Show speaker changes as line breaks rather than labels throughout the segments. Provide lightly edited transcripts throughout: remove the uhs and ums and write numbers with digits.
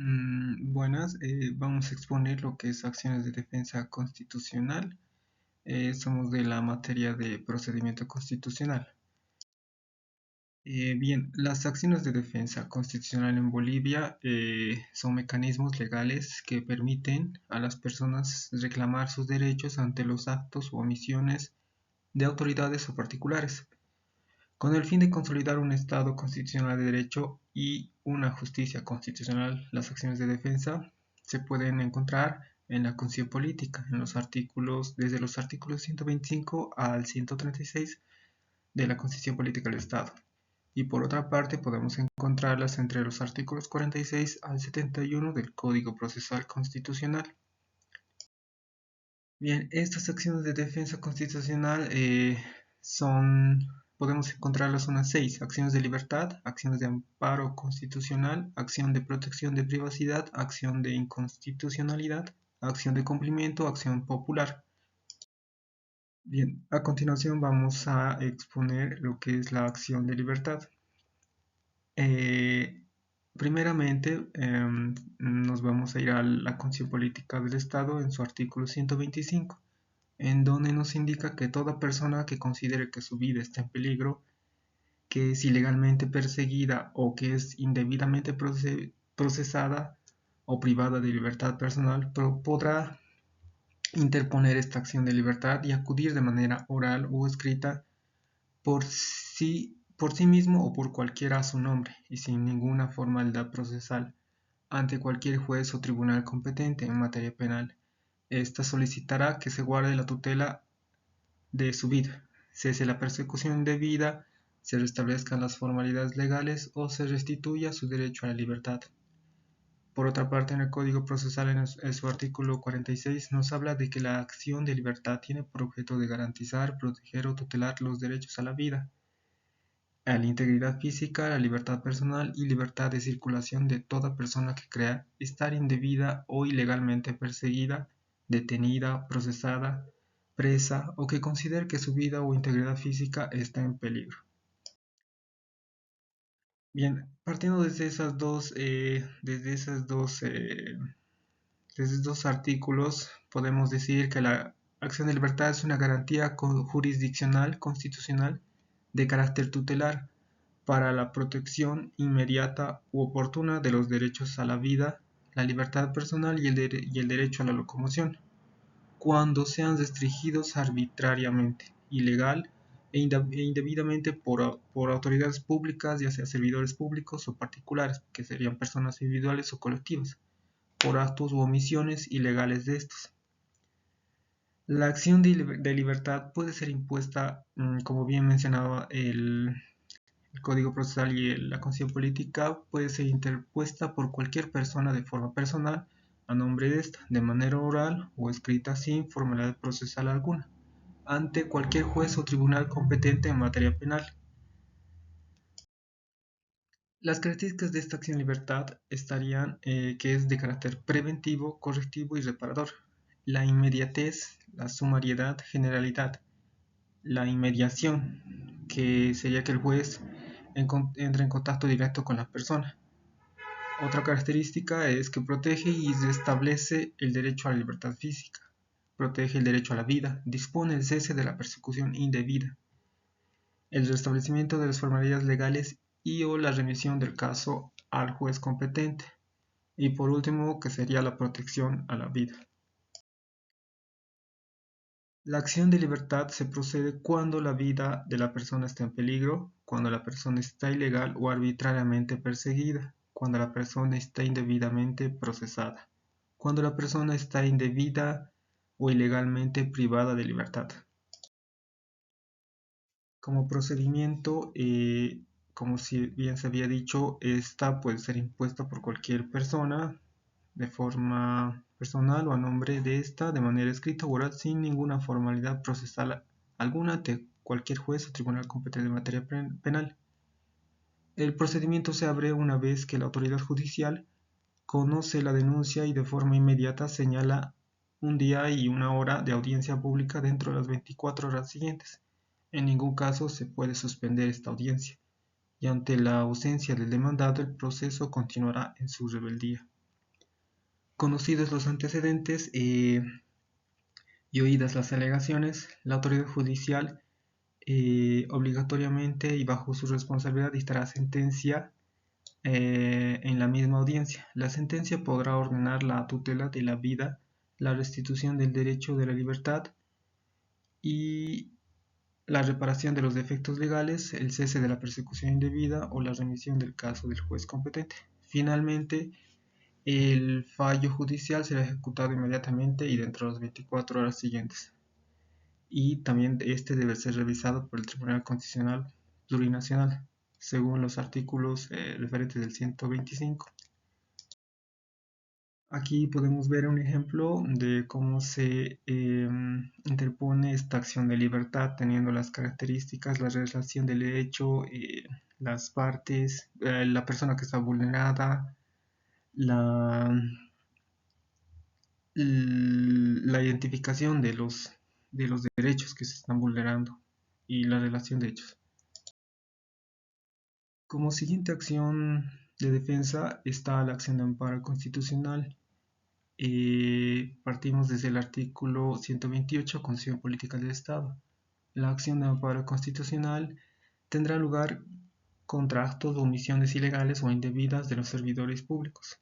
Buenas, vamos a exponer lo que es acciones de defensa constitucional. Somos de la materia de procedimiento constitucional. Bien, las acciones de defensa constitucional en Bolivia son mecanismos legales que permiten a las personas reclamar sus derechos ante los actos o omisiones de autoridades o particulares, con el fin de consolidar un Estado constitucional de derecho y una justicia constitucional. Las acciones de defensa se pueden encontrar en la Constitución Política, desde los artículos 125 al 136 de la Constitución Política del Estado. Y por otra parte podemos encontrarlas entre los artículos 46 al 71 del Código Procesal Constitucional. Bien, estas acciones de defensa constitucional podemos encontrarlas unas 6: acciones de libertad, acciones de amparo constitucional, acción de protección de privacidad, acción de inconstitucionalidad, acción de cumplimiento, acción popular. Bien, a continuación vamos a exponer lo que es la acción de libertad. Eh, Primeramente, nos vamos a ir a la Constitución Política del Estado en su artículo 125, en donde nos indica que toda persona que considere que su vida está en peligro, que es ilegalmente perseguida o que es indebidamente procesada o privada de libertad personal, podrá interponer esta acción de libertad y acudir de manera oral o escrita por sí mismo o por cualquiera a su nombre y sin ninguna formalidad procesal ante cualquier juez o tribunal competente en materia penal. Esta solicitará que se guarde la tutela de su vida, cese la persecución indebida, se restablezcan las formalidades legales o se restituya su derecho a la libertad. Por otra parte, en el Código Procesal, en su artículo 46, nos habla de que la acción de libertad tiene por objeto de garantizar, proteger o tutelar los derechos a la vida, a la integridad física, a la libertad personal y libertad de circulación de toda persona que crea estar indebida o ilegalmente perseguida, detenida, procesada, presa o que considere que su vida o integridad física está en peligro. Bien, partiendo desde esos dos artículos, podemos decir que la acción de libertad es una garantía jurisdiccional constitucional de carácter tutelar para la protección inmediata u oportuna de los derechos a la vida, la libertad personal y el derecho a la locomoción, cuando sean restringidos arbitrariamente, ilegal e indebidamente por autoridades públicas, ya sea servidores públicos o particulares, que serían personas individuales o colectivas, por actos u omisiones ilegales de estos. La acción de libertad puede ser impuesta, como bien mencionaba el Código Procesal y la Constitución Política, puede ser interpuesta por cualquier persona de forma personal a nombre de esta, de manera oral o escrita sin formalidad procesal alguna, ante cualquier juez o tribunal competente en materia penal. Las características de esta acción de libertad estarían que es de carácter preventivo, correctivo y reparador. La inmediatez, la sumariedad, generalidad. La inmediación, que sería que el juez entre en contacto directo con la persona. Otra característica es que protege y restablece el derecho a la libertad física, protege el derecho a la vida, dispone el cese de la persecución indebida, el restablecimiento de las formalidades legales y o la remisión del caso al juez competente, y por último, que sería la protección a la vida. La acción de libertad se procede cuando la vida de la persona está en peligro, cuando la persona está ilegal o arbitrariamente perseguida, cuando la persona está indebidamente procesada, cuando la persona está indebida o ilegalmente privada de libertad. Como procedimiento, como si bien se había dicho, esta puede ser impuesta por cualquier persona de forma personal o a nombre de esta, de manera escrita o oral, sin ninguna formalidad procesal alguna ante cualquier juez o tribunal competente en materia penal. El procedimiento se abre una vez que la autoridad judicial conoce la denuncia y de forma inmediata señala un día y una hora de audiencia pública dentro de las 24 horas siguientes. En ningún caso se puede suspender esta audiencia, y ante la ausencia del demandado el proceso continuará en su rebeldía. Conocidos los antecedentes y oídas las alegaciones, la autoridad judicial obligatoriamente y bajo su responsabilidad dictará sentencia en la misma audiencia. La sentencia podrá ordenar la tutela de la vida, la restitución del derecho de la libertad y la reparación de los defectos legales, el cese de la persecución indebida o la remisión del caso del juez competente. Finalmente, el fallo judicial será ejecutado inmediatamente y dentro de las 24 horas siguientes. Y también este debe ser revisado por el Tribunal Constitucional Plurinacional, según los artículos referentes del 125. Aquí podemos ver un ejemplo de cómo se interpone esta acción de libertad, teniendo las características, la relación del hecho, las partes, la persona que está vulnerada, la, la identificación de los derechos que se están vulnerando y la relación de hechos. Como siguiente acción de defensa está la acción de amparo constitucional. Partimos desde el artículo 128, Constitución Política del Estado. La acción de amparo constitucional tendrá lugar contra actos o omisiones ilegales o indebidas de los servidores públicos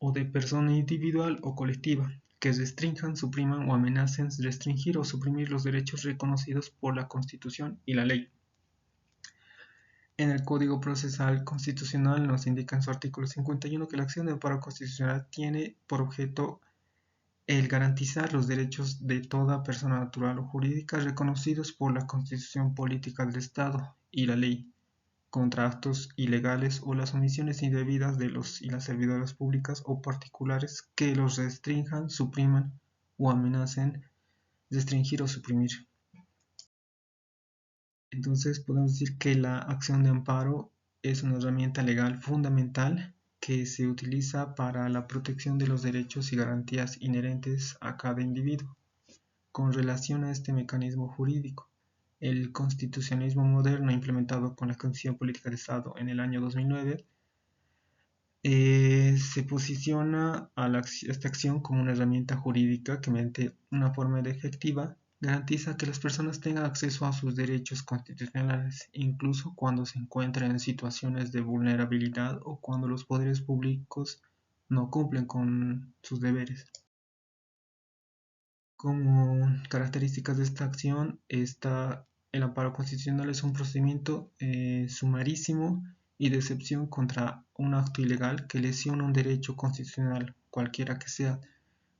o de persona individual o colectiva que restrinjan, supriman o amenacen restringir o suprimir los derechos reconocidos por la Constitución y la ley. En el Código Procesal Constitucional nos indica en su artículo 51 que la acción de amparo constitucional tiene por objeto el garantizar los derechos de toda persona natural o jurídica reconocidos por la Constitución Política del Estado y la ley, contra actos ilegales o las omisiones indebidas de los y las servidoras públicas o particulares que los restrinjan, supriman o amenacen restringir o suprimir. Entonces podemos decir que la acción de amparo es una herramienta legal fundamental que se utiliza para la protección de los derechos y garantías inherentes a cada individuo. Con relación a este mecanismo jurídico, el constitucionalismo moderno implementado con la Constitución Política de Estado en el año 2009 se posiciona a esta acción como una herramienta jurídica que mediante una forma efectiva garantiza que las personas tengan acceso a sus derechos constitucionales, incluso cuando se encuentran en situaciones de vulnerabilidad o cuando los poderes públicos no cumplen con sus deberes. Como características de esta acción, el amparo constitucional es un procedimiento sumarísimo y de excepción contra un acto ilegal que lesiona un derecho constitucional, cualquiera que sea,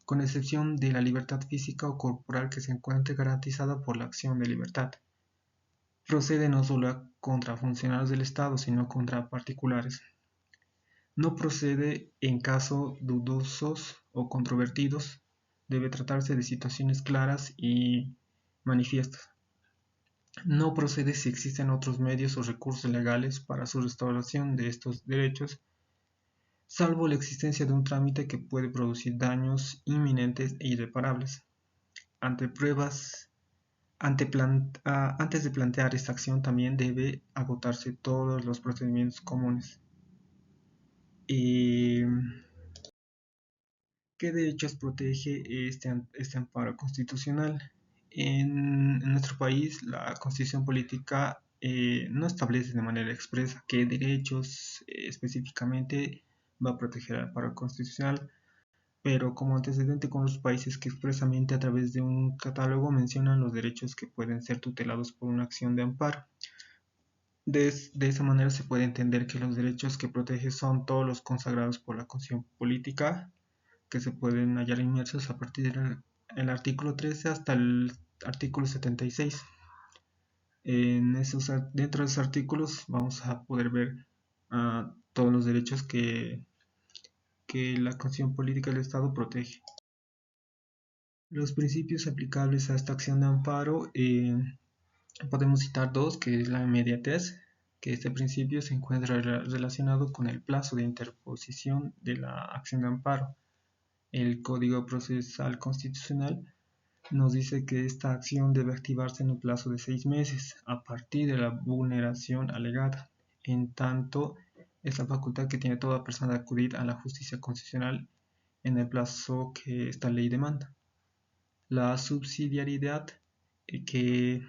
con excepción de la libertad física o corporal que se encuentre garantizada por la acción de libertad. Procede no solo contra funcionarios del Estado, sino contra particulares. No procede en casos dudosos o controvertidos. Debe tratarse de situaciones claras y manifiestas. No procede si existen otros medios o recursos legales para su restauración de estos derechos, salvo la existencia de un trámite que puede producir daños inminentes e irreparables. Antes de plantear esta acción también debe agotarse todos los procedimientos comunes. ¿Qué derechos protege este amparo constitucional? En nuestro país, la Constitución Política no establece de manera expresa qué derechos específicamente va a proteger el amparo constitucional, pero como antecedente con los países que expresamente a través de un catálogo mencionan los derechos que pueden ser tutelados por una acción de amparo. De esa manera se puede entender que los derechos que protege son todos los consagrados por la Constitución Política, que se pueden hallar inmersos a partir del artículo 13 hasta el artículo 76. Dentro de esos artículos vamos a poder ver todos los derechos que la Constitución Política del Estado protege. Los principios aplicables a esta acción de amparo podemos citar dos, que es la inmediatez, que este principio se encuentra relacionado con el plazo de interposición de la acción de amparo. El Código Procesal Constitucional nos dice que esta acción debe activarse en un plazo de 6 meses a partir de la vulneración alegada. En tanto, es la facultad que tiene toda persona de acudir a la justicia constitucional en el plazo que esta ley demanda. La subsidiariedad, que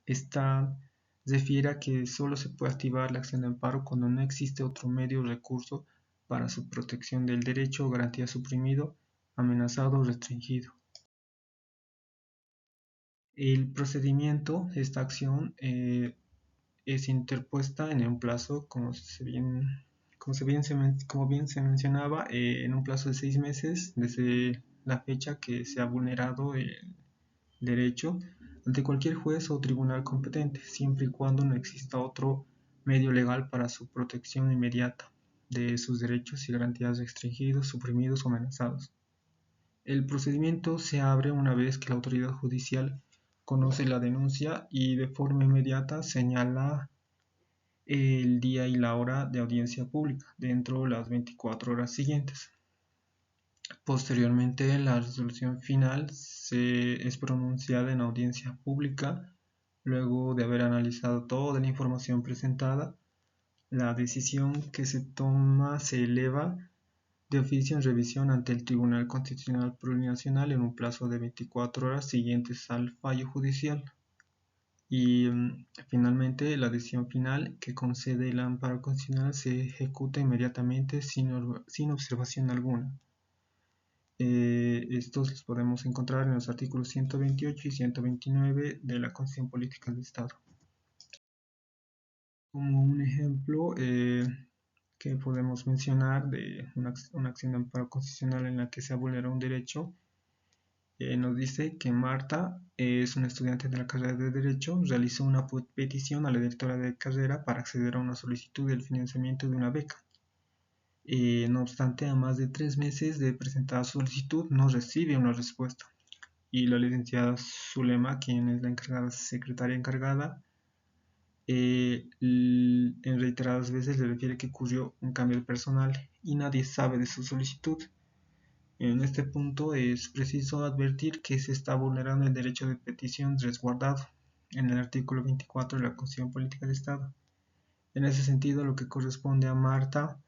esta refiere a que solo se puede activar la acción de amparo cuando no existe otro medio o recurso para su protección del derecho o garantía suprimido, amenazado o restringido. El procedimiento, esta acción, es interpuesta en un plazo, como bien se mencionaba, en un plazo de 6 meses desde la fecha que se ha vulnerado el derecho ante cualquier juez o tribunal competente, siempre y cuando no exista otro medio legal para su protección inmediata de sus derechos y garantías restringidos, suprimidos o amenazados. El procedimiento se abre una vez que la autoridad judicial conoce la denuncia y de forma inmediata señala el día y la hora de audiencia pública dentro de las 24 horas siguientes. Posteriormente, la resolución final es pronunciada en audiencia pública luego de haber analizado toda la información presentada. La decisión que se toma se eleva de oficio en revisión ante el Tribunal Constitucional Plurinacional en un plazo de 24 horas siguientes al fallo judicial. Y finalmente, la decisión final que concede el amparo constitucional se ejecuta inmediatamente sin observación alguna. Estos los podemos encontrar en los artículos 128 y 129 de la Constitución Política del Estado. Como un ejemplo que podemos mencionar de una acción de amparo constitucional en la que se ha vulnerado un derecho, nos dice que Marta es una estudiante de la carrera de Derecho, realizó una petición a la directora de carrera para acceder a una solicitud del financiamiento de una beca. No obstante, a más de 3 meses de presentada su solicitud, no recibe una respuesta. Y la licenciada Zulema, quien es la secretaria encargada, en reiteradas veces le refiere que ocurrió un cambio de personal y nadie sabe de su solicitud. En este punto es preciso advertir que se está vulnerando el derecho de petición resguardado en el artículo 24 de la Constitución Política del Estado. En ese sentido, lo que corresponde a Marta,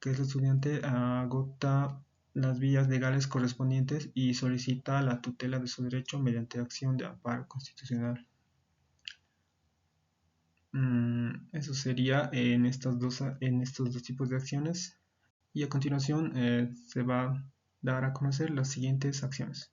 que es la estudiante, agota las vías legales correspondientes y solicita la tutela de su derecho mediante acción de amparo constitucional. Eso sería en estos dos tipos de acciones, y a continuación se va a dar a conocer las siguientes acciones.